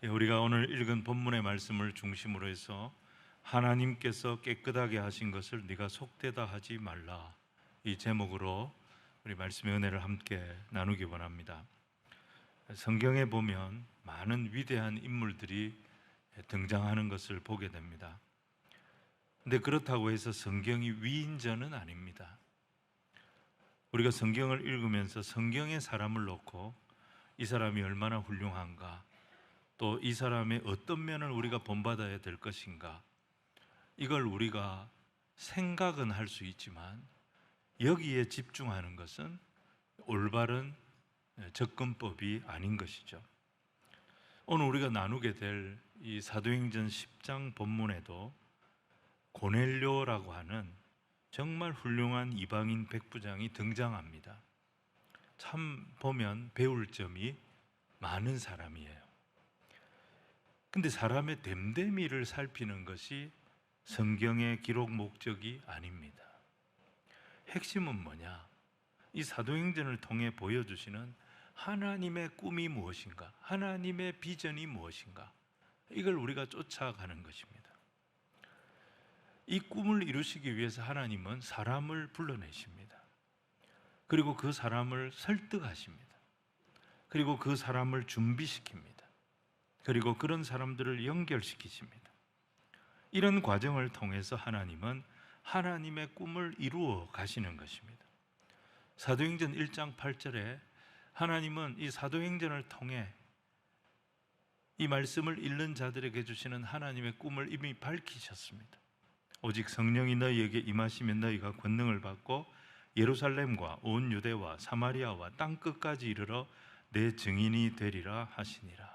우리가 오늘 읽은 본문의 말씀을 중심으로 해서 하나님께서 깨끗하게 하신 것을 네가 속되다 하지 말라, 이 제목으로 우리 말씀의 은혜를 함께 나누기 원합니다. 성경에 보면 많은 위대한 인물들이 등장하는 것을 보게 됩니다. 근데 그렇다고 해서 성경이 위인전은 아닙니다. 우리가 성경을 읽으면서 성경의 사람을 놓고 이 사람이 얼마나 훌륭한가, 또 이 사람의 어떤 면을 우리가 본받아야 될 것인가, 이걸 우리가 생각은 할 수 있지만 여기에 집중하는 것은 올바른 접근법이 아닌 것이죠. 오늘 우리가 나누게 될 이 사도행전 10장 본문에도 고넬료라고 하는 정말 훌륭한 이방인 백부장이 등장합니다. 참 보면 배울 점이 많은 사람이에요. 근데 사람의 됨됨이를 살피는 것이 성경의 기록 목적이 아닙니다. 핵심은 뭐냐? 이 사도행전을 통해 보여주시는 하나님의 꿈이 무엇인가? 하나님의 비전이 무엇인가? 이걸 우리가 쫓아가는 것입니다. 이 꿈을 이루시기 위해서 하나님은 사람을 불러내십니다. 그리고 그 사람을 설득하십니다. 그리고 그 사람을 준비시킵니다. 그리고 그런 사람들을 연결시키십니다. 이런 과정을 통해서 하나님은 하나님의 꿈을 이루어 가시는 것입니다. 사도행전 1장 8절에 하나님은 이 사도행전을 통해 이 말씀을 읽는 자들에게 주시는 하나님의 꿈을 이미 밝히셨습니다. 오직 성령이 너희에게 임하시면 너희가 권능을 받고 예루살렘과 온 유대와 사마리아와 땅끝까지 이르러 내 증인이 되리라 하시니라.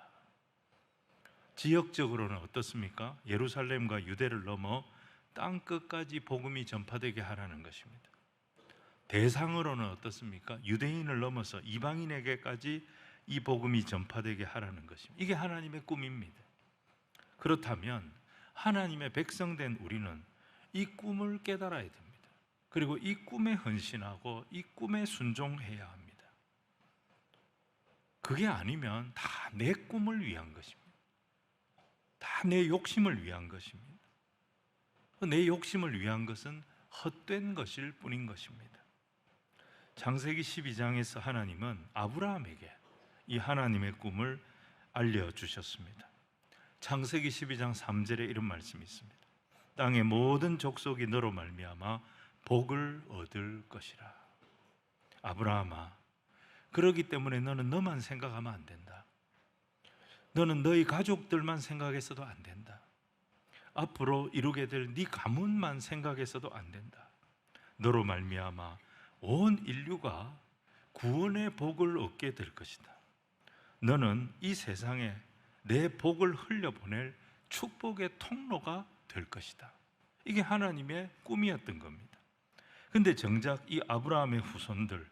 지역적으로는 어떻습니까? 예루살렘과 유대를 넘어 땅끝까지 복음이 전파되게 하라는 것입니다. 대상으로는 어떻습니까? 유대인을 넘어서 이방인에게까지 이 복음이 전파되게 하라는 것입니다. 이게 하나님의 꿈입니다. 그렇다면 하나님의 백성된 우리는 이 꿈을 깨달아야 됩니다. 그리고 이 꿈에 헌신하고 이 꿈에 순종해야 합니다. 그게 아니면 다 내 꿈을 위한 것입니다. 다 내 욕심을 위한 것입니다. 내 욕심을 위한 것은 헛된 것일 뿐인 것입니다. 창세기 12장에서 하나님은 아브라함에게 이 하나님의 꿈을 알려주셨습니다. 창세기 12장 3절에 이런 말씀이 있습니다. 땅의 모든 족속이 너로 말미암아 복을 얻을 것이라. 아브라함아, 그러기 때문에 너는 너만 생각하면 안 된다. 너는 너희 가족들만 생각해서도 안 된다. 앞으로 이루게 될 네 가문만 생각해서도 안 된다. 너로 말미암아 온 인류가 구원의 복을 얻게 될 것이다. 너는 이 세상에 내 복을 흘려보낼 축복의 통로가 될 것이다. 이게 하나님의 꿈이었던 겁니다. 근데 정작 이 아브라함의 후손들,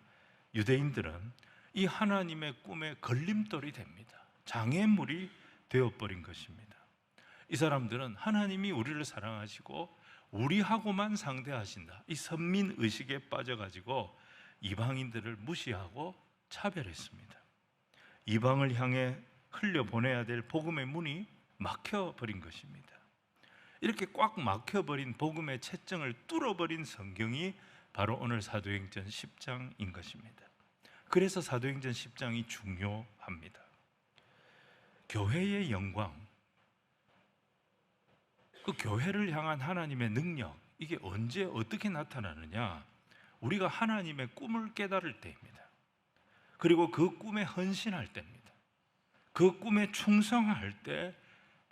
유대인들은 이 하나님의 꿈에 걸림돌이 됩니다. 장애물이 되어버린 것입니다. 이 사람들은 하나님이 우리를 사랑하시고 우리하고만 상대하신다, 이 선민의식에 빠져가지고 이방인들을 무시하고 차별했습니다. 이방을 향해 흘려보내야 될 복음의 문이 막혀버린 것입니다. 이렇게 꽉 막혀버린 복음의 채정을 뚫어버린 성경이 바로 오늘 사도행전 10장인 것입니다. 그래서 사도행전 10장이 중요합니다. 교회의 영광, 그 교회를 향한 하나님의 능력, 이게 언제 어떻게 나타나느냐? 우리가 하나님의 꿈을 깨달을 때입니다. 그리고 그 꿈에 헌신할 때입니다. 그 꿈에 충성할 때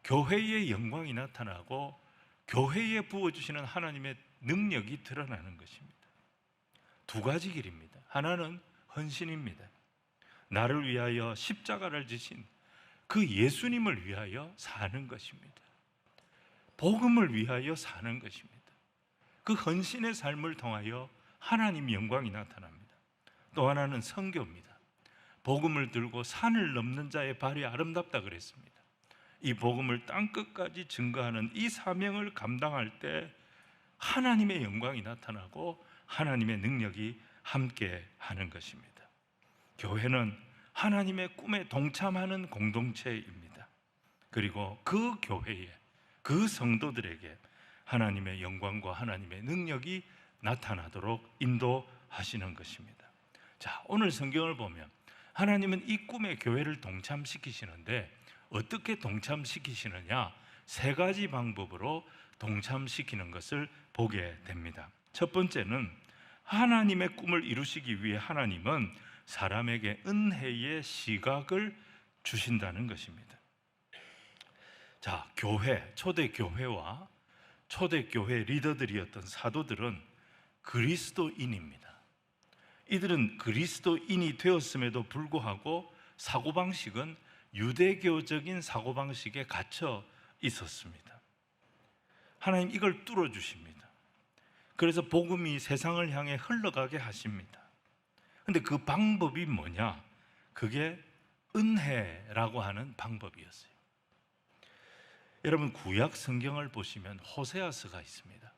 교회의 영광이 나타나고 교회에 부어주시는 하나님의 능력이 드러나는 것입니다. 두 가지 길입니다. 하나는 헌신입니다. 나를 위하여 십자가를 지신 그 예수님을 위하여 사는 것입니다. 복음을 위하여 사는 것입니다. 그 헌신의 삶을 통하여 하나님 영광이 나타납니다. 또 하나는 선교입니다. 복음을 들고 산을 넘는 자의 발이 아름답다 그랬습니다. 이 복음을 땅끝까지 증거하는 이 사명을 감당할 때 하나님의 영광이 나타나고 하나님의 능력이 함께 하는 것입니다. 교회는 하나님의 꿈에 동참하는 공동체입니다. 그리고 그 교회에, 그 성도들에게 하나님의 영광과 하나님의 능력이 나타나도록 인도하시는 것입니다. 자, 오늘 성경을 보면 하나님은 이 꿈에 교회를 동참시키시는데 어떻게 동참시키시느냐? 세 가지 방법으로 동참시키는 것을 보게 됩니다. 첫 번째는 하나님의 꿈을 이루시기 위해 하나님은 사람에게 은혜의 시각을 주신다는 것입니다. 자, 교회, 초대교회와 초대교회 리더들이었던 사도들은 그리스도인입니다. 이들은 그리스도인이 되었음에도 불구하고 사고방식은 유대교적인 사고방식에 갇혀 있었습니다. 하나님 이걸 뚫어주십니다. 그래서 복음이 세상을 향해 흘러가게 하십니다. 근데 그 방법이 뭐냐? 그게 은혜라고 하는 방법이었어요. 여러분, 구약 성경을 보시면 호세아서가 있습니다.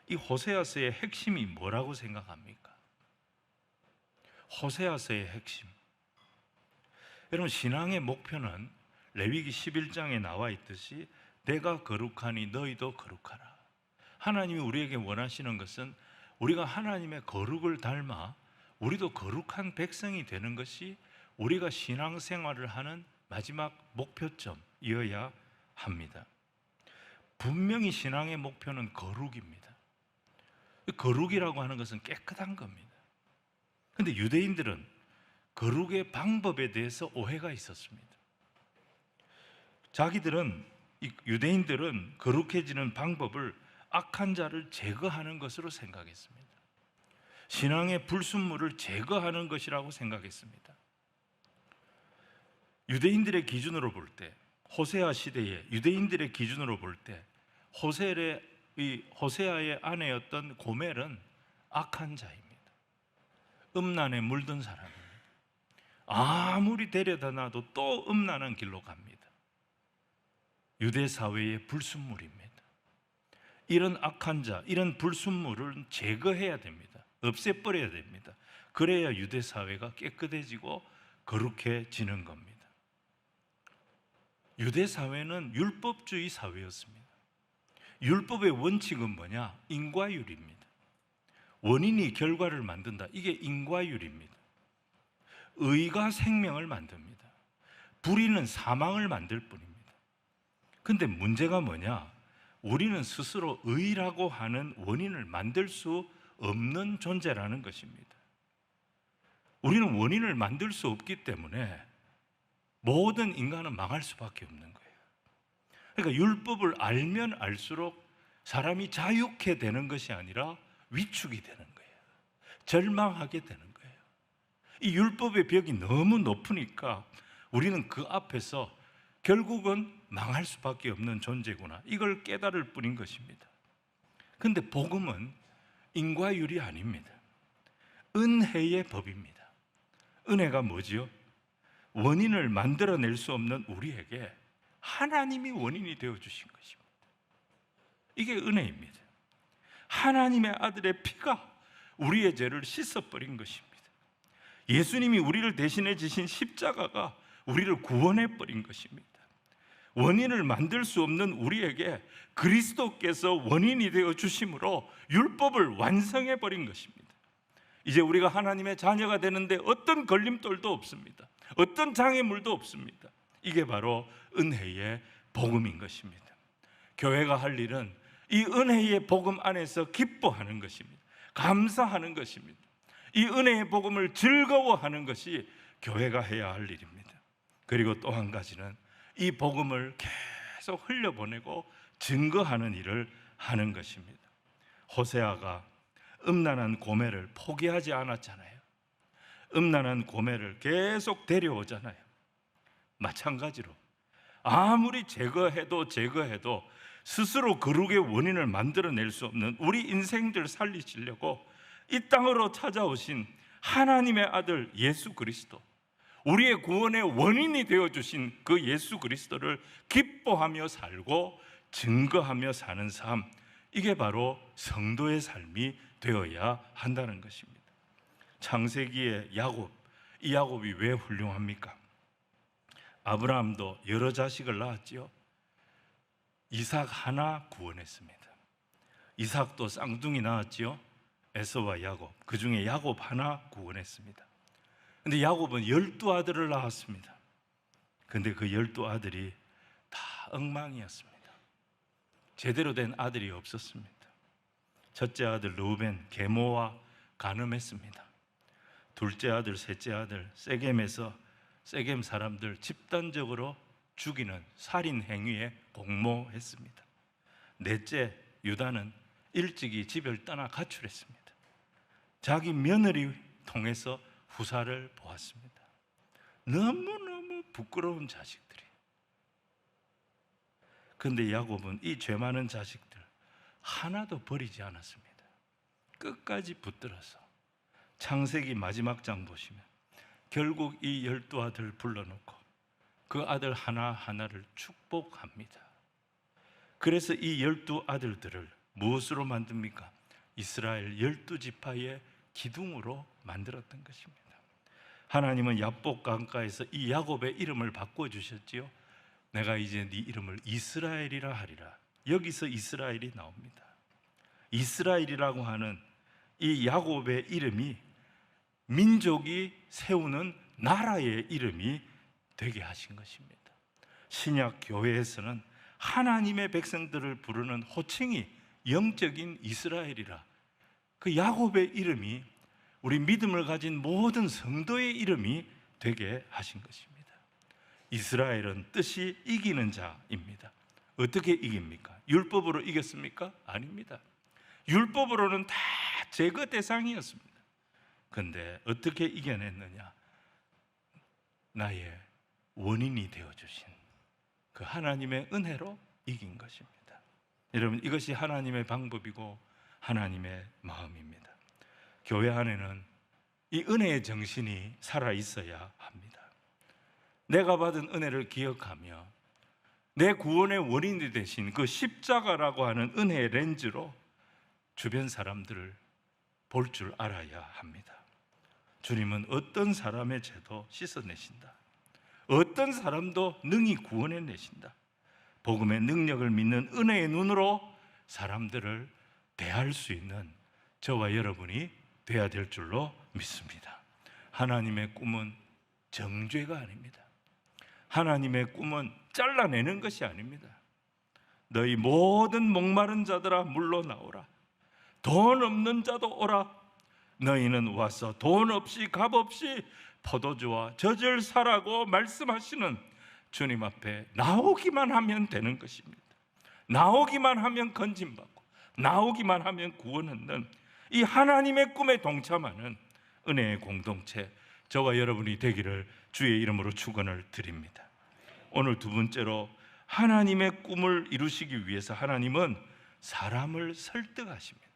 이 호세아서의 핵심이 뭐라고 생각합니까? 호세아서의 핵심, 여러분, 신앙의 목표는 레위기 11장에 나와 있듯이 내가 거룩하니 너희도 거룩하라. 하나님이 우리에게 원하시는 것은 우리가 하나님의 거룩을 닮아 우리도 거룩한 백성이 되는 것이 우리가 신앙생활을 하는 마지막 목표점이어야 합니다. 분명히 신앙의 목표는 거룩입니다. 거룩이라고 하는 것은 깨끗한 겁니다. 그런데 유대인들은 거룩의 방법에 대해서 오해가 있었습니다. 유대인들은 거룩해지는 방법을 악한 자를 제거하는 것으로 생각했습니다. 신앙의 불순물을 제거하는 것이라고 생각했습니다. 유대인들의 기준으로 볼 때, 호세아 시대에 유대인들의 기준으로 볼 때 호세아의 아내였던 고멜은 악한 자입니다. 음란에 물든 사람입니다. 아무리 데려다 놔도 또 음란한 길로 갑니다. 유대 사회의 불순물입니다. 이런 악한 자, 이런 불순물을 제거해야 됩니다. 없애버려야 됩니다. 그래야 유대 사회가 깨끗해지고 거룩해지는 겁니다. 유대 사회는 율법주의 사회였습니다. 율법의 원칙은 뭐냐? 인과율입니다. 원인이 결과를 만든다. 이게 인과율입니다. 의가 생명을 만듭니다. 불의는 사망을 만들 뿐입니다. 근데 문제가 뭐냐? 우리는 스스로 의라고 하는 원인을 만들 수 없는 존재라는 것입니다. 우리는 원인을 만들 수 없기 때문에 모든 인간은 망할 수밖에 없는 거예요. 그러니까 율법을 알면 알수록 사람이 자유케 되는 것이 아니라 위축이 되는 거예요. 절망하게 되는 거예요. 이 율법의 벽이 너무 높으니까 우리는 그 앞에서 결국은 망할 수밖에 없는 존재구나, 이걸 깨달을 뿐인 것입니다. 그런데 복음은 인과율이 아닙니다. 은혜의 법입니다. 은혜가 뭐지요? 원인을 만들어낼 수 없는 우리에게 하나님이 원인이 되어주신 것입니다. 이게 은혜입니다. 하나님의 아들의 피가 우리의 죄를 씻어버린 것입니다. 예수님이 우리를 대신해 지신 십자가가 우리를 구원해버린 것입니다. 원인을 만들 수 없는 우리에게 그리스도께서 원인이 되어 주심으로 율법을 완성해버린 것입니다. 이제 우리가 하나님의 자녀가 되는데 어떤 걸림돌도 없습니다. 어떤 장애물도 없습니다. 이게 바로 은혜의 복음인 것입니다. 교회가 할 일은 이 은혜의 복음 안에서 기뻐하는 것입니다. 감사하는 것입니다. 이 은혜의 복음을 즐거워하는 것이 교회가 해야 할 일입니다. 그리고 또 한 가지는 이 복음을 계속 흘려보내고 증거하는 일을 하는 것입니다. 호세아가 음란한 고멜을 포기하지 않았잖아요. 음란한 고멜을 계속 데려오잖아요. 마찬가지로 아무리 제거해도 스스로 거룩의 원인을 만들어낼 수 없는 우리 인생들 살리시려고 이 땅으로 찾아오신 하나님의 아들 예수 그리스도, 우리의 구원의 원인이 되어주신 그 예수 그리스도를 기뻐하며 살고 증거하며 사는 삶, 이게 바로 성도의 삶이 되어야 한다는 것입니다. 창세기의 야곱, 이 야곱이 왜 훌륭합니까? 아브라함도 여러 자식을 낳았지요. 이삭 하나 구원했습니다. 이삭도 쌍둥이 낳았지요. 에서와 야곱. 그 중에 야곱 하나 구원했습니다. 근데 야곱은 12아들을 낳았습니다. 근데 그 12아들이 다 엉망이었습니다. 제대로 된 아들이 없었습니다. 첫째 아들 르우벤 계모와 간음했습니다. 둘째 아들, 셋째 아들 세겜에서 세겜 사람들 집단적으로 죽이는 살인 행위에 공모했습니다. 넷째 유다는 일찍이 집을 떠나 가출했습니다. 자기 며느리 통해서 후사를 보았습니다. 너무너무 부끄러운 자식들이. 그런데 야곱은 이 죄 많은 자식들 하나도 버리지 않았습니다. 끝까지 붙들어서 창세기 마지막 장 보시면 결국 이 12아들 불러놓고 그 아들 하나하나를 축복합니다. 그래서 이 12아들들을 무엇으로 만듭니까? 이스라엘 12지파의 기둥으로 만들었던 것입니다. 하나님은 야복 강가에서 이 야곱의 이름을 바꿔주셨지요. 내가 이제 네 이름을 이스라엘이라 하리라. 여기서 이스라엘이 나옵니다. 이스라엘이라고 하는 이 야곱의 이름이 민족이 세우는 나라의 이름이 되게 하신 것입니다. 신약 교회에서는 하나님의 백성들을 부르는 호칭이 영적인 이스라엘이라. 그 야곱의 이름이 우리 믿음을 가진 모든 성도의 이름이 되게 하신 것입니다. 이스라엘은 뜻이 이기는 자입니다. 어떻게 이깁니까? 율법으로 이겼습니까? 아닙니다. 율법으로는 다 제거 대상이었습니다. 그런데 어떻게 이겨냈느냐? 나의 원인이 되어주신 그 하나님의 은혜로 이긴 것입니다. 여러분, 이것이 하나님의 방법이고 하나님의 마음입니다. 교회 안에는 이 은혜의 정신이 살아있어야 합니다. 내가 받은 은혜를 기억하며 내 구원의 원인이 되신 그 십자가라고 하는 은혜의 렌즈로 주변 사람들을 볼 줄 알아야 합니다. 주님은 어떤 사람의 죄도 씻어내신다. 어떤 사람도 능히 구원해내신다. 복음의 능력을 믿는 은혜의 눈으로 사람들을 대할 수 있는 저와 여러분이 돼야 될 줄로 믿습니다. 하나님의 꿈은 정죄가 아닙니다. 하나님의 꿈은 잘라내는 것이 아닙니다. 너희 모든 목마른 자들아 물러나오라. 돈 없는 자도 오라. 너희는 와서 돈 없이 값 없이 포도주와 젖을 사라고 말씀하시는 주님 앞에 나오기만 하면 되는 것입니다. 나오기만 하면 건짐받고 나오기만 하면 구원 얻는 이 하나님의 꿈에 동참하는 은혜의 공동체, 저와 여러분이 되기를 주의 이름으로 축원을 드립니다. 오늘 두 번째로 하나님의 꿈을 이루시기 위해서 하나님은 사람을 설득하십니다.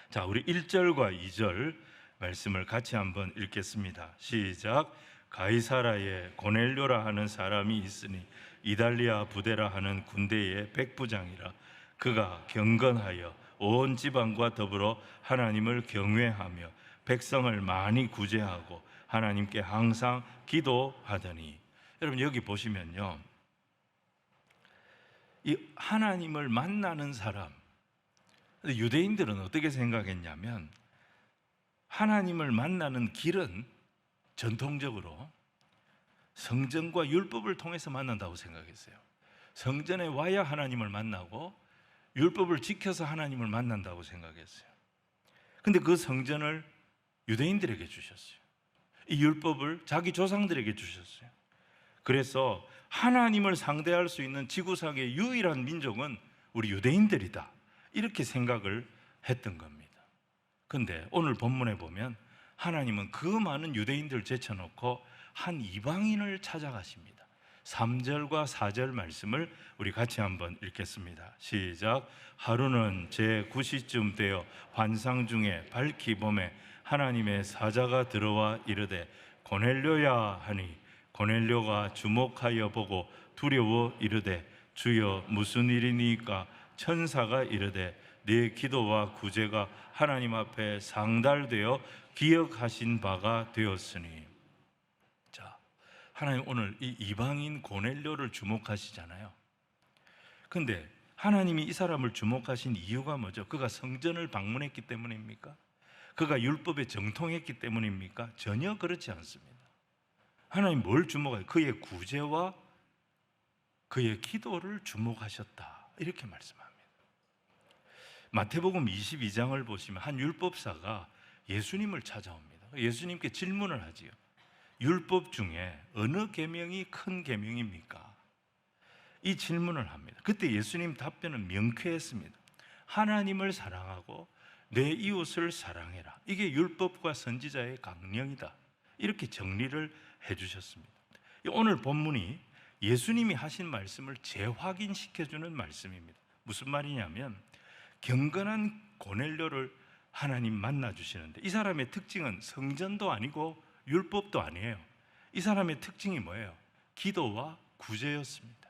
자, 우리 1절과 2절 말씀을 같이 한번 읽겠습니다. 시작. 가이사라에 고넬료라 하는 사람이 있으니 이달리아 부대라 하는 군대의 백부장이라. 그가 경건하여 온 지방과 더불어 하나님을 경외하며 백성을 많이 구제하고 하나님께 항상 기도하더니. 여러분, 여기 보시면요, 이 하나님을 만나는 사람, 유대인들은 어떻게 생각했냐면 하나님을 만나는 길은 전통적으로 성전과 율법을 통해서 만난다고 생각했어요. 성전에 와야 하나님을 만나고 율법을 지켜서 하나님을 만난다고 생각했어요. 근데 그 성전을 유대인들에게 주셨어요. 이 율법을 자기 조상들에게 주셨어요. 그래서 하나님을 상대할 수 있는 지구상의 유일한 민족은 우리 유대인들이다, 이렇게 생각을 했던 겁니다. 근데 오늘 본문에 보면 하나님은 그 많은 유대인들 제쳐놓고 한 이방인을 찾아가십니다. 3절과 4절 말씀을 우리 같이 한번 읽겠습니다. 시작. 하루는 제9시쯤 되어 환상 중에 밝히 봄에 하나님의 사자가 들어와 이르되 고넬료야 하니, 고넬료가 주목하여 보고 두려워 이르되 주여 무슨 일이니까? 천사가 이르되 네 기도와 구제가 하나님 앞에 상달되어 기억하신 바가 되었으니. 자, 하나님 오늘 이 이방인 고넬료를 주목하시잖아요. 근데 하나님이 이 사람을 주목하신 이유가 뭐죠? 그가 성전을 방문했기 때문입니까? 그가 율법에 정통했기 때문입니까? 전혀 그렇지 않습니다. 하나님 뭘 주목해요? 그의 구제와 그의 기도를 주목하셨다, 이렇게 말씀합니다. 마태복음 22장을 보시면 한 율법사가 예수님을 찾아옵니다. 예수님께 질문을 하지요. 율법 중에 어느 계명이 큰 계명입니까? 이 질문을 합니다. 그때 예수님 답변은 명쾌했습니다. 하나님을 사랑하고 내 이웃을 사랑해라. 이게 율법과 선지자의 강령이다. 이렇게 정리를 해주셨습니다. 오늘 본문이 예수님이 하신 말씀을 재확인시켜주는 말씀입니다. 무슨 말이냐면 경건한 고넬료를 하나님 만나주시는데, 이 사람의 특징은 성전도 아니고 율법도 아니에요. 이 사람의 특징이 뭐예요? 기도와 구제였습니다.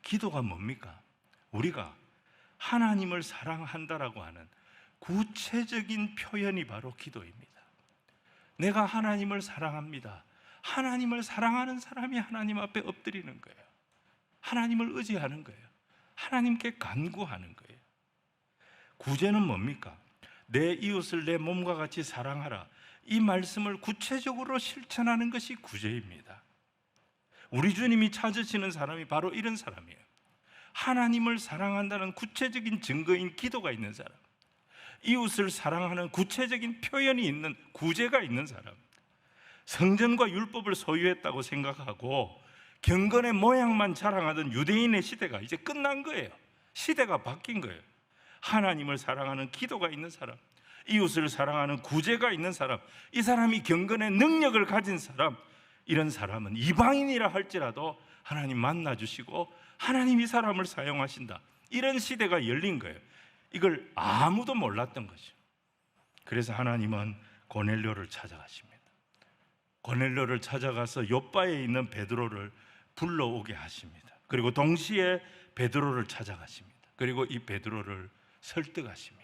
기도가 뭡니까? 우리가 하나님을 사랑한다라고 하는 구체적인 표현이 바로 기도입니다. 내가 하나님을 사랑합니다. 하나님을 사랑하는 사람이 하나님 앞에 엎드리는 거예요. 하나님을 의지하는 거예요. 하나님께 간구하는 거예요. 구제는 뭡니까? 내 이웃을 내 몸과 같이 사랑하라. 이 말씀을 구체적으로 실천하는 것이 구제입니다. 우리 주님이 찾으시는 사람이 바로 이런 사람이에요. 하나님을 사랑한다는 구체적인 증거인 기도가 있는 사람, 이웃을 사랑하는 구체적인 표현이 있는 구제가 있는 사람, 성전과 율법을 소유했다고 생각하고 경건의 모양만 자랑하던 유대인의 시대가 이제 끝난 거예요. 시대가 바뀐 거예요. 하나님을 사랑하는 기도가 있는 사람, 이웃을 사랑하는 구제가 있는 사람, 이 사람이 경건의 능력을 가진 사람, 이런 사람은 이방인이라 할지라도 하나님 만나주시고 하나님 이 사람을 사용하신다. 이런 시대가 열린 거예요. 이걸 아무도 몰랐던 거죠. 그래서 하나님은 고넬료를 찾아가십니다. 고넬료를 찾아가서 요바에 있는 베드로를 불러오게 하십니다. 그리고 동시에 베드로를 찾아가십니다. 그리고 이 베드로를 설득하십니다.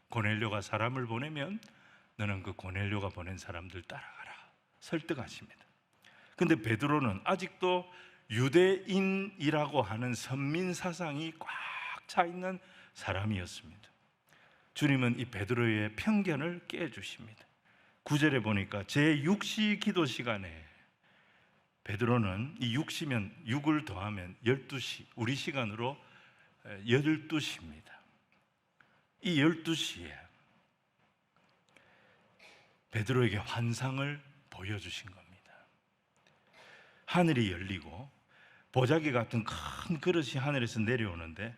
고넬료가 사람을 보내면 너는 그 고넬료가 보낸 사람들 따라가라. 설득하십니다. 근데 베드로는 아직도 유대인이라고 하는 선민 사상이 꽉 차 있는 사람이었습니다. 주님은 이 베드로의 편견을 깨주십니다. 9절에 보니까 제6시 기도 시간에 베드로는 이 6시면 6을 더하면 12시, 우리 시간으로 12시입니다. 이 12시에 베드로에게 환상을 보여주신 겁니다. 하늘이 열리고 보자기 같은 큰 그릇이 하늘에서 내려오는데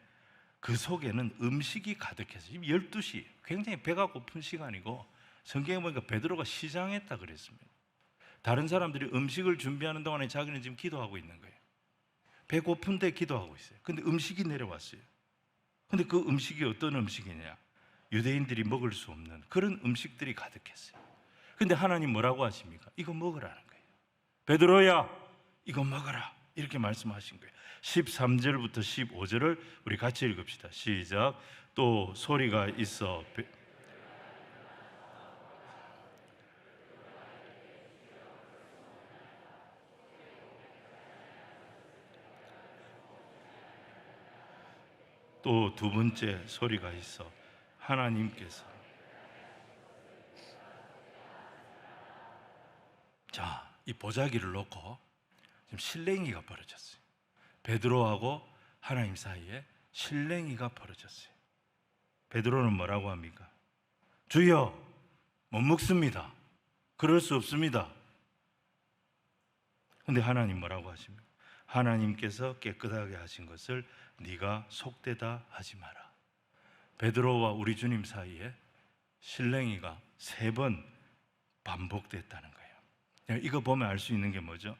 그 속에는 음식이 가득해서, 지금 12시, 굉장히 배가 고픈 시간이고 성경에 보니까 베드로가 시장했다 그랬습니다. 다른 사람들이 음식을 준비하는 동안에 자기는 지금 기도하고 있는 거예요. 배고픈데 기도하고 있어요. 근데 음식이 내려왔어요. 근데 그 음식이 어떤 음식이냐? 유대인들이 먹을 수 없는 그런 음식들이 가득했어요. 근데 하나님 뭐라고 하십니까? 이거 먹으라는 거예요. 베드로야, 이거 먹어라. 이렇게 말씀하신 거예요. 13절부터 15절을 우리 같이 읽읍시다. 시작. 또 소리가 있어 또 두 번째 소리가 있어 하나님께서, 자, 이 보자기를 놓고 지금 실랭이가 벌어졌어요. 베드로하고 하나님 사이에 실랭이가 벌어졌어요. 베드로는 뭐라고 합니까? 주여, 못 먹습니다. 그럴 수 없습니다. 근데 하나님 뭐라고 하십니까? 하나님께서 깨끗하게 하신 것을 네가 속되다 하지 마라. 베드로와 우리 주님 사이에 실랭이가 3번 반복됐다는 거예요. 이거 보면 알 수 있는 게 뭐죠?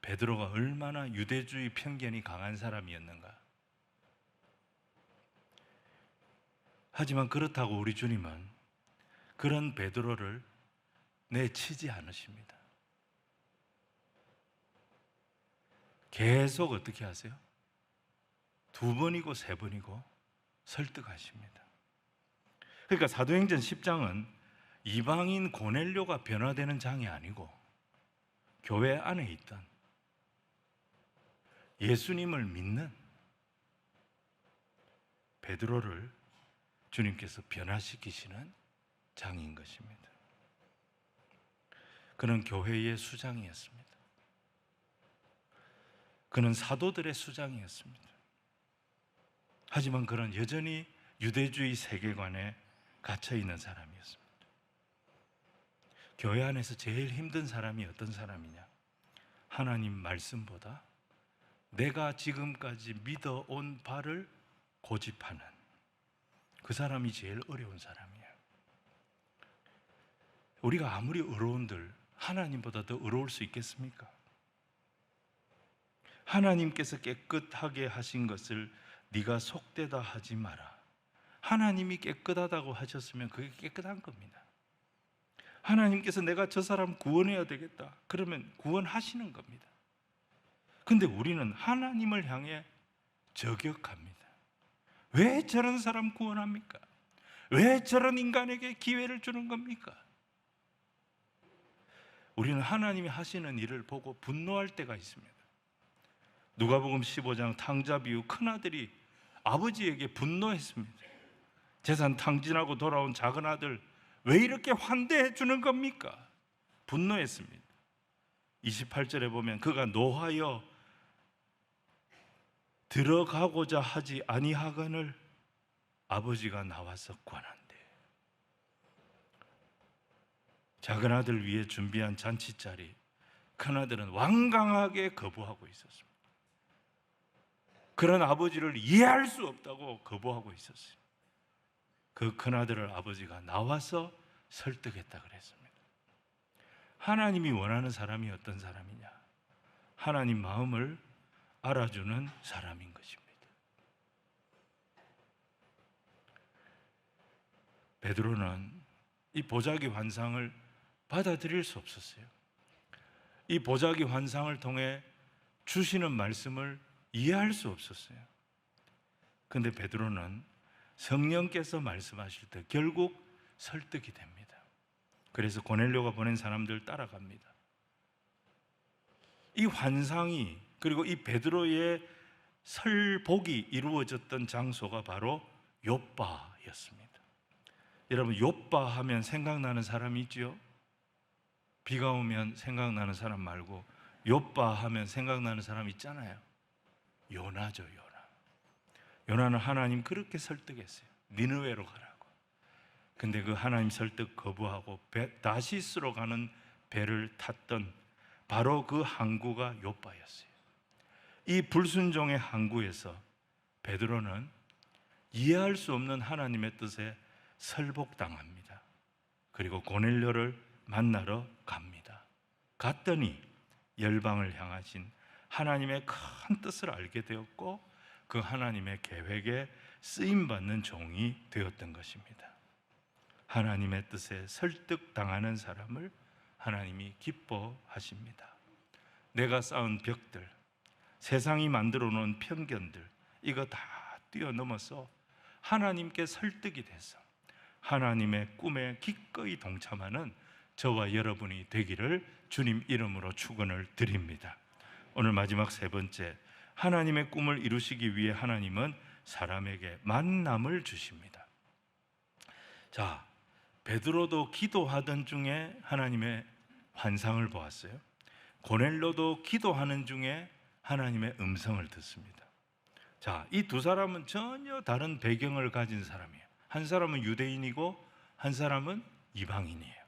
베드로가 얼마나 유대주의 편견이 강한 사람이었는가. 하지만 그렇다고 우리 주님은 그런 베드로를 내치지 않으십니다. 계속 어떻게 하세요? 2번이고 3번이고 설득하십니다. 그러니까 사도행전 10장은 이방인 고넬료가 변화되는 장이 아니고 교회 안에 있던 예수님을 믿는 베드로를 주님께서 변화시키시는 장인 것입니다. 그는 교회의 수장이었습니다. 그는 사도들의 수장이었습니다. 하지만 그는 여전히 유대주의 세계관에 갇혀 있는 사람이었습니다. 교회 안에서 제일 힘든 사람이 어떤 사람이냐? 하나님 말씀보다 내가 지금까지 믿어온 바를 고집하는 그 사람이 제일 어려운 사람이에요. 우리가 아무리 의로운들 하나님보다 더 의로울 수 있겠습니까? 하나님께서 깨끗하게 하신 것을 네가 속되다 하지 마라. 하나님이 깨끗하다고 하셨으면 그게 깨끗한 겁니다. 하나님께서 내가 저 사람 구원해야 되겠다 그러면 구원하시는 겁니다. 근데 우리는 하나님을 향해 저격합니다. 왜 저런 사람 구원합니까? 왜 저런 인간에게 기회를 주는 겁니까? 우리는 하나님이 하시는 일을 보고 분노할 때가 있습니다. 누가복음 15장 탕자 비유, 큰아들이 아버지에게 분노했습니다. 재산 탕진하고 돌아온 작은 아들 왜 이렇게 환대해 주는 겁니까? 분노했습니다. 28절에 보면 그가 노하여 들어가고자 하지 아니하거늘 아버지가 나와서 권한대. 작은 아들 위해 준비한 잔치자리, 큰아들은 완강하게 거부하고 있었습니다. 그런 아버지를 이해할 수 없다고 거부하고 있었어요. 그 큰아들을 아버지가 나와서 설득했다 그랬습니다. 하나님이 원하는 사람이 어떤 사람이냐? 하나님 마음을 알아주는 사람인 것입니다. 베드로는 이 보자기 환상을 받아들일 수 없었어요. 이 보자기 환상을 통해 주시는 말씀을 이해할 수 없었어요. 그런데 베드로는 성령께서 말씀하실 때 결국 설득이 됩니다. 그래서 고넬료가 보낸 사람들 따라갑니다. 이 환상이 그리고 이 베드로의 설복이 이루어졌던 장소가 바로 욥바였습니다. 여러분, 욥바 하면 생각나는 사람이 있죠? 비가 오면 생각나는 사람 말고 욥바 하면 생각나는 사람 있잖아요. 요나죠, 요나. 요나는 하나님 그렇게 설득했어요. 니느웨로 가라고. 근데 그 하나님 설득 거부하고 다시스로 가는 배를 탔던 바로 그 항구가 욥바였어요. 이 불순종의 항구에서 베드로는 이해할 수 없는 하나님의 뜻에 설복당합니다. 그리고 고넬료를 만나러 갑니다. 갔더니 열방을 향하신 하나님의 큰 뜻을 알게 되었고 그 하나님의 계획에 쓰임받는 종이 되었던 것입니다. 하나님의 뜻에 설득당하는 사람을 하나님이 기뻐하십니다. 내가 쌓은 벽들, 세상이 만들어 놓은 편견들, 이거 다 뛰어넘어서 하나님께 설득이 돼서 하나님의 꿈에 기꺼이 동참하는 저와 여러분이 되기를 주님 이름으로 축원을 드립니다. 오늘 마지막 세 번째, 하나님의 꿈을 이루시기 위해 하나님은 사람에게 만남을 주십니다. 자, 베드로도 기도하던 중에 하나님의 환상을 보았어요. 고넬료도 기도하는 중에 하나님의 음성을 듣습니다. 자, 이 두 사람은 전혀 다른 배경을 가진 사람이에요. 한 사람은 유대인이고 한 사람은 이방인이에요.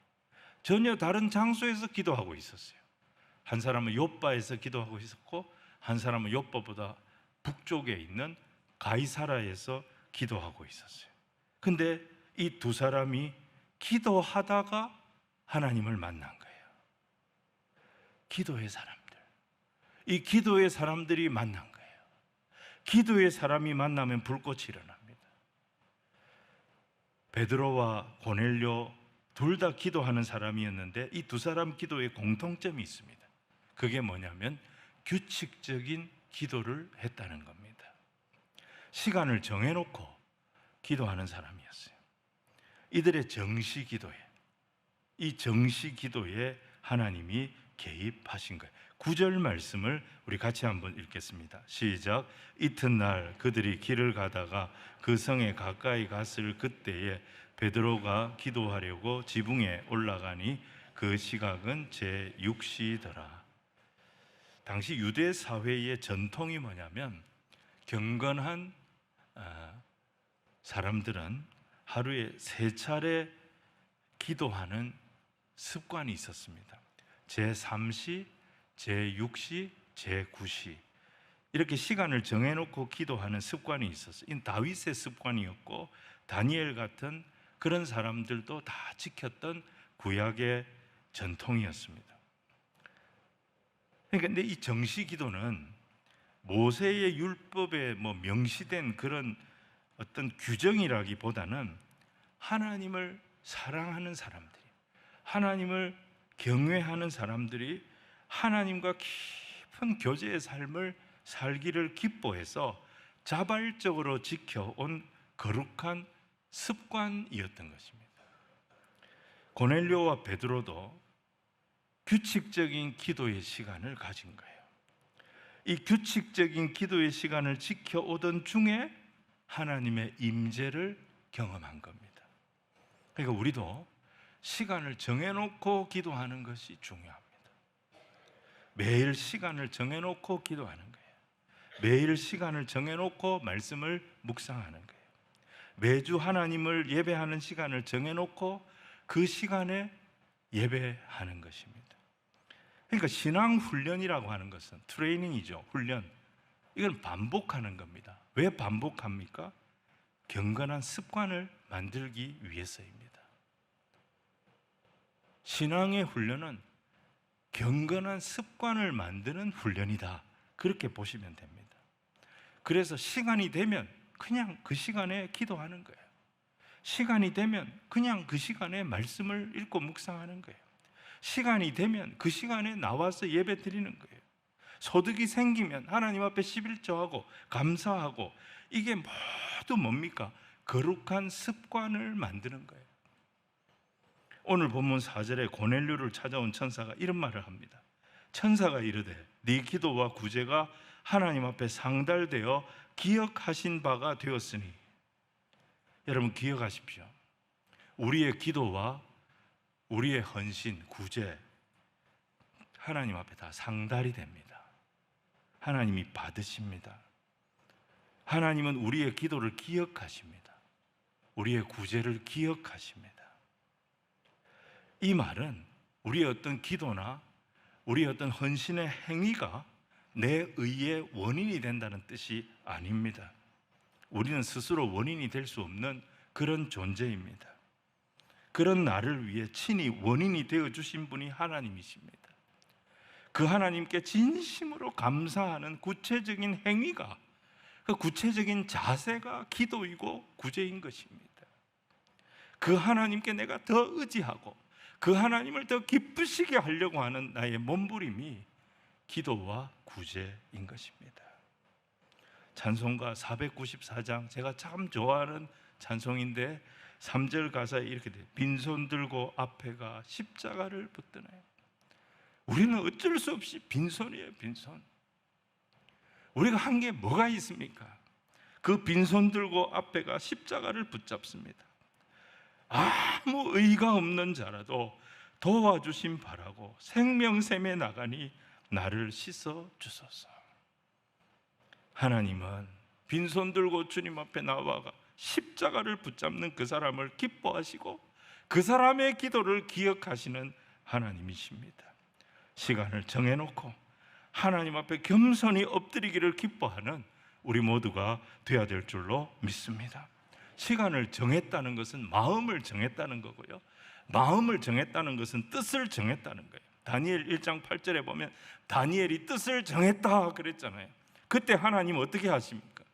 전혀 다른 장소에서 기도하고 있었어요. 한 사람은 욥바에서 기도하고 있었고 한 사람은 욥바보다 북쪽에 있는 가이사라에서 기도하고 있었어요. 근데 이 두 사람이 기도하다가 하나님을 만난 거예요. 기도의 사람들. 이 기도의 사람들이 만난 거예요. 기도의 사람이 만나면 불꽃이 일어납니다. 베드로와 고넬료 둘 다 기도하는 사람이었는데 이 두 사람 기도에 공통점이 있습니다. 그게 뭐냐면 규칙적인 기도를 했다는 겁니다. 시간을 정해놓고 기도하는 사람이었어요. 이들의 정시 기도에, 이 정시 기도에 하나님이 개입하신 거예요. 9절 말씀을 우리 같이 한번 읽겠습니다. 시작. 이튿날 그들이 길을 가다가 그 성에 가까이 갔을 그때에 베드로가 기도하려고 지붕에 올라가니 그 시각은 제6시더라. 당시 유대 사회의 전통이 뭐냐면 경건한 사람들은 하루에 3차례 기도하는 습관이 있었습니다. 제3시, 제6시, 제9시 이렇게 시간을 정해놓고 기도하는 습관이 있었어요. 이 다윗의 습관이었고 다니엘 같은 그런 사람들도 다 지켰던 구약의 전통이었습니다. 그러니까 근데 이 정시 기도는 모세의 율법에 명시된 그런 어떤 규정이라기보다는 하나님을 사랑하는 사람들이, 하나님을 경외하는 사람들이 하나님과 깊은 교제의 삶을 살기를 기뻐해서 자발적으로 지켜온 거룩한 습관이었던 것입니다. 고넬료와 베드로도 규칙적인 기도의 시간을 가진 거예요. 이 규칙적인 기도의 시간을 지켜오던 중에 하나님의 임재를 경험한 겁니다. 그러니까 우리도 시간을 정해놓고 기도하는 것이 중요합니다. 매일 시간을 정해놓고 기도하는 거예요. 매일 시간을 정해놓고 말씀을 묵상하는 거예요. 매주 하나님을 예배하는 시간을 정해놓고 그 시간에 예배하는 것입니다. 그러니까 신앙 훈련이라고 하는 것은 트레이닝이죠. 훈련. 이건 반복하는 겁니다. 왜 반복합니까? 경건한 습관을 만들기 위해서입니다. 신앙의 훈련은 경건한 습관을 만드는 훈련이다. 그렇게 보시면 됩니다. 그래서 시간이 되면 그냥 그 시간에 기도하는 거예요. 시간이 되면 그냥 그 시간에 말씀을 읽고 묵상하는 거예요. 시간이 되면 그 시간에 나와서 예배 드리는 거예요. 소득이 생기면 하나님 앞에 11조하고 감사하고, 이게 모두 뭡니까? 거룩한 습관을 만드는 거예요. 오늘 본문 4절에 고넬료를 찾아온 천사가 이런 말을 합니다. 천사가 이르되 네 기도와 구제가 하나님 앞에 상달되어 기억하신 바가 되었으니. 여러분 기억하십시오. 우리의 기도와 우리의 헌신, 구제 하나님 앞에 다 상달이 됩니다. 하나님이 받으십니다. 하나님은 우리의 기도를 기억하십니다. 우리의 구제를 기억하십니다. 이 말은 우리의 어떤 기도나 우리의 어떤 헌신의 행위가 내 의의 원인이 된다는 뜻이 아닙니다. 우리는 스스로 원인이 될 수 없는 그런 존재입니다. 그런 나를 위해 친히 원인이 되어주신 분이 하나님이십니다. 그 하나님께 진심으로 감사하는 구체적인 행위가, 그 구체적인 자세가 기도이고 구제인 것입니다. 그 하나님께 내가 더 의지하고 그 하나님을 더 기쁘시게 하려고 하는 나의 몸부림이 기도와 구제인 것입니다. 찬송가 494장, 제가 참 좋아하는 찬송인데 3절 가사에 이렇게 돼요. 빈손 들고 앞에 가 십자가를 붙드나요. 우리는 어쩔 수 없이 빈손이에요. 빈손. 우리가 한 게 뭐가 있습니까? 그 빈손 들고 앞에 가 십자가를 붙잡습니다. 아무 의가 없는 자라도 도와주심 바라고 생명샘에 나가니 나를 씻어 주소서. 하나님은 빈손 들고 주님 앞에 나와가 십자가를 붙잡는 그 사람을 기뻐하시고 그 사람의 기도를 기억하시는 하나님이십니다. 시간을 정해놓고 하나님 앞에 겸손히 엎드리기를 기뻐하는 우리 모두가 되어야 될 줄로 믿습니다. 시간을 정했다는 것은 마음을 정했다는 거고요, 마음을 정했다는 것은 뜻을 정했다는 거예요. 다니엘 1장 8절에 보면 다니엘이 뜻을 정했다 그랬잖아요. 그때 하나님 어떻게 하십니까?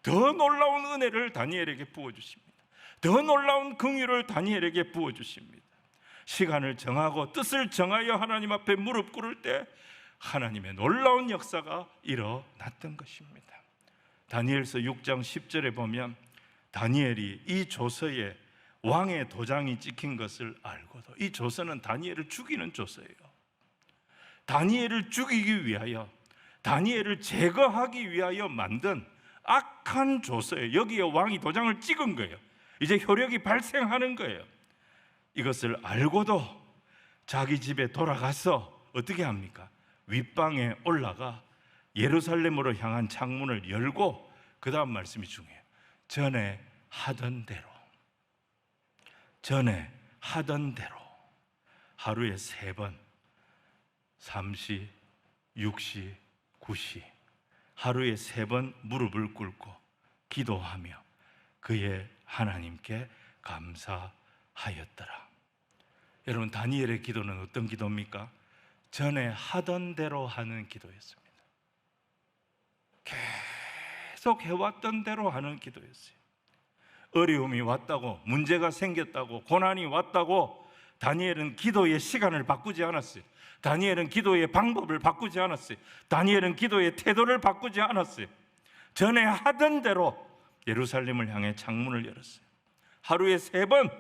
더 놀라운 은혜를 다니엘에게 부어주십니다. 더 놀라운 긍휼을 다니엘에게 부어주십니다. 시간을 정하고 뜻을 정하여 하나님 앞에 무릎 꿇을 때 하나님의 놀라운 역사가 일어났던 것입니다. 다니엘서 6장 10절에 보면 다니엘이 이 조서에 왕의 도장이 찍힌 것을 알고도, 이 조서는 다니엘을 죽이는 조서예요. 다니엘을 죽이기 위하여, 다니엘을 제거하기 위하여 만든 악한 조서에 여기에 왕이 도장을 찍은 거예요. 이제 효력이 발생하는 거예요. 이것을 알고도 자기 집에 돌아가서 어떻게 합니까? 윗방에 올라가 예루살렘으로 향한 창문을 열고 그 다음 말씀이 중요해요. 전에 하던 대로 하루에 3번 3시, 6시, 9시 하루에 3번 무릎을 꿇고 기도하며 그의 하나님께 감사하였더라. 여러분, 다니엘의 기도는 어떤 기도입니까? 전에 하던 대로 하는 기도였습니다. 계속 해왔던 대로 하는 기도였어요. 어려움이 왔다고, 문제가 생겼다고, 고난이 왔다고 다니엘은 기도의 시간을 바꾸지 않았어요. 다니엘은 기도의 방법을 바꾸지 않았어요. 다니엘은 기도의 태도를 바꾸지 않았어요. 전에 하던 대로 예루살렘을 향해 창문을 열었어요. 하루에 3번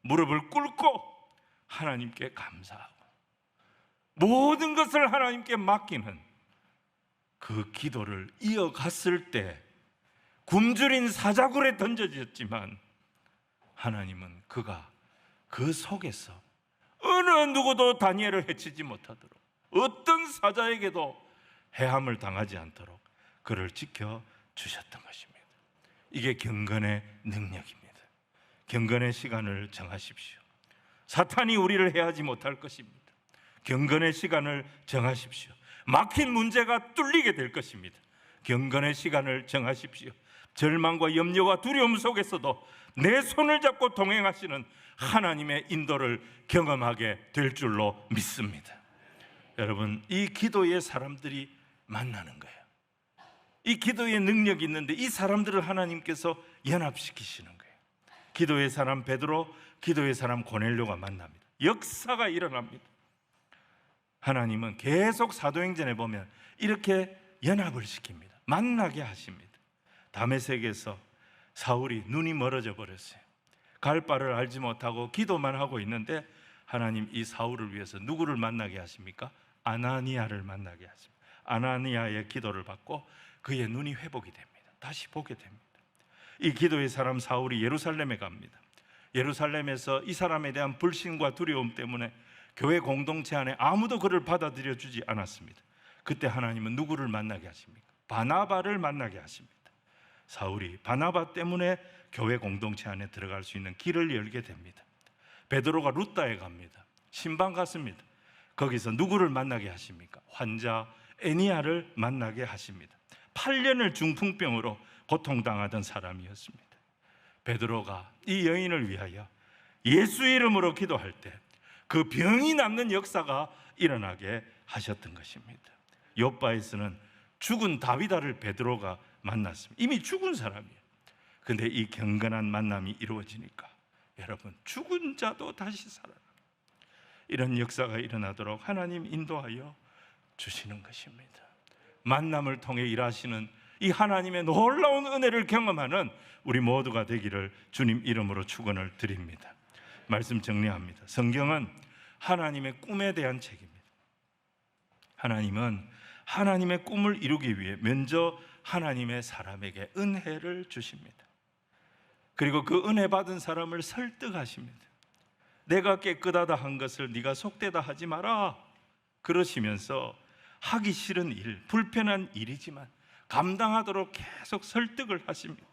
무릎을 꿇고 하나님께 감사하고 모든 것을 하나님께 맡기는 그 기도를 이어갔을 때 굶주린 사자굴에 던져졌지만 하나님은 그가 그 속에서 어느 누구도 다니엘을 해치지 못하도록, 어떤 사자에게도 해함을 당하지 않도록 그를 지켜주셨던 것입니다. 이게 경건의 능력입니다. 경건의 시간을 정하십시오. 사탄이 우리를 해하지 못할 것입니다. 경건의 시간을 정하십시오. 막힌 문제가 뚫리게 될 것입니다. 경건의 시간을 정하십시오. 절망과 염려와 두려움 속에서도 내 손을 잡고 동행하시는 하나님의 인도를 경험하게 될 줄로 믿습니다. 여러분, 이 기도의 사람들이 만나는 거예요. 이 기도의 능력이 있는데 이 사람들을 하나님께서 연합시키시는 거예요. 기도의 사람 베드로, 기도의 사람 고넬료가 만납니다. 역사가 일어납니다. 하나님은 계속 사도행전에 보면 이렇게 연합을 시킵니다. 만나게 하십니다. 다메섹에서 사울이 눈이 멀어져 버렸어요. 갈 바를 알지 못하고 기도만 하고 있는데 하나님 이 사울을 위해서 누구를 만나게 하십니까? 아나니아를 만나게 하십니다. 아나니아의 기도를 받고 그의 눈이 회복이 됩니다. 다시 보게 됩니다. 이 기도의 사람 사울이 예루살렘에 갑니다. 예루살렘에서 이 사람에 대한 불신과 두려움 때문에 교회 공동체 안에 아무도 그를 받아들여 주지 않았습니다. 그때 하나님은 누구를 만나게 하십니까? 바나바를 만나게 하십니다. 사울이 바나바 때문에 교회 공동체 안에 들어갈 수 있는 길을 열게 됩니다. 베드로가 루다에 갑니다. 신방 갔습니다. 거기서 누구를 만나게 하십니까? 환자 애니아를 만나게 하십니다. 8년을 중풍병으로 고통당하던 사람이었습니다. 베드로가 이 여인을 위하여 예수 이름으로 기도할 때 그 병이 낫는 역사가 일어나게 하셨던 것입니다. 욥바에서는 죽은 다비다를 베드로가 만났습니다. 이미 죽은 사람이에요. 그런데 이 경건한 만남이 이루어지니까 여러분, 죽은 자도 다시 살아납니다. 이런 역사가 일어나도록 하나님 인도하여 주시는 것입니다. 만남을 통해 일하시는 이 하나님의 놀라운 은혜를 경험하는 우리 모두가 되기를 주님 이름으로 축원을 드립니다. 말씀 정리합니다. 성경은 하나님의 꿈에 대한 책입니다. 하나님은 하나님의 꿈을 이루기 위해 먼저 하나님의 사람에게 은혜를 주십니다. 그리고 그 은혜 받은 사람을 설득하십니다. 내가 깨끗하다 한 것을 네가 속되다 하지 마라 그러시면서 하기 싫은 일, 불편한 일이지만 감당하도록 계속 설득을 하십니다.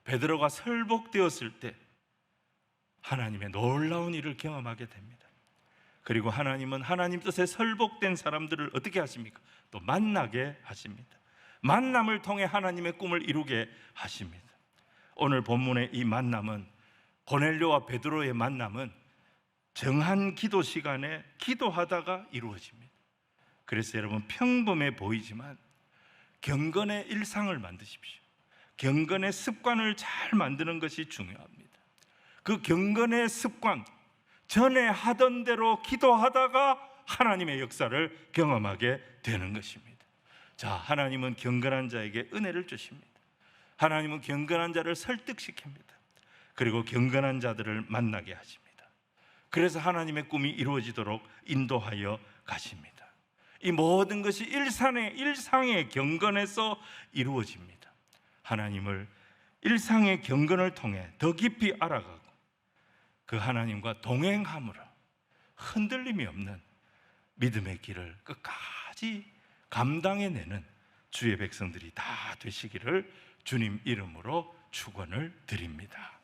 베드로가 설복되었을 때 하나님의 놀라운 일을 경험하게 됩니다. 그리고 하나님은 하나님 뜻에 설복된 사람들을 어떻게 하십니까? 또 만나게 하십니다. 만남을 통해 하나님의 꿈을 이루게 하십니다. 오늘 본문의 이 만남은, 고넬료와 베드로의 만남은 정한 기도 시간에 기도하다가 이루어집니다. 그래서 여러분, 평범해 보이지만 경건의 일상을 만드십시오. 경건의 습관을 잘 만드는 것이 중요합니다. 그 경건의 습관, 전에 하던 대로 기도하다가 하나님의 역사를 경험하게 되는 것입니다. 자, 하나님은 경건한 자에게 은혜를 주십니다. 하나님은 경건한 자를 설득시킵니다. 그리고 경건한 자들을 만나게 하십니다. 그래서 하나님의 꿈이 이루어지도록 인도하여 가십니다. 이 모든 것이 일상의 경건에서 이루어집니다. 하나님을 일상의 경건을 통해 더 깊이 알아가고 그 하나님과 동행함으로 흔들림이 없는 믿음의 길을 끝까지 감당해내는 주의 백성들이 다 되시기를 주님 이름으로 축원을 드립니다.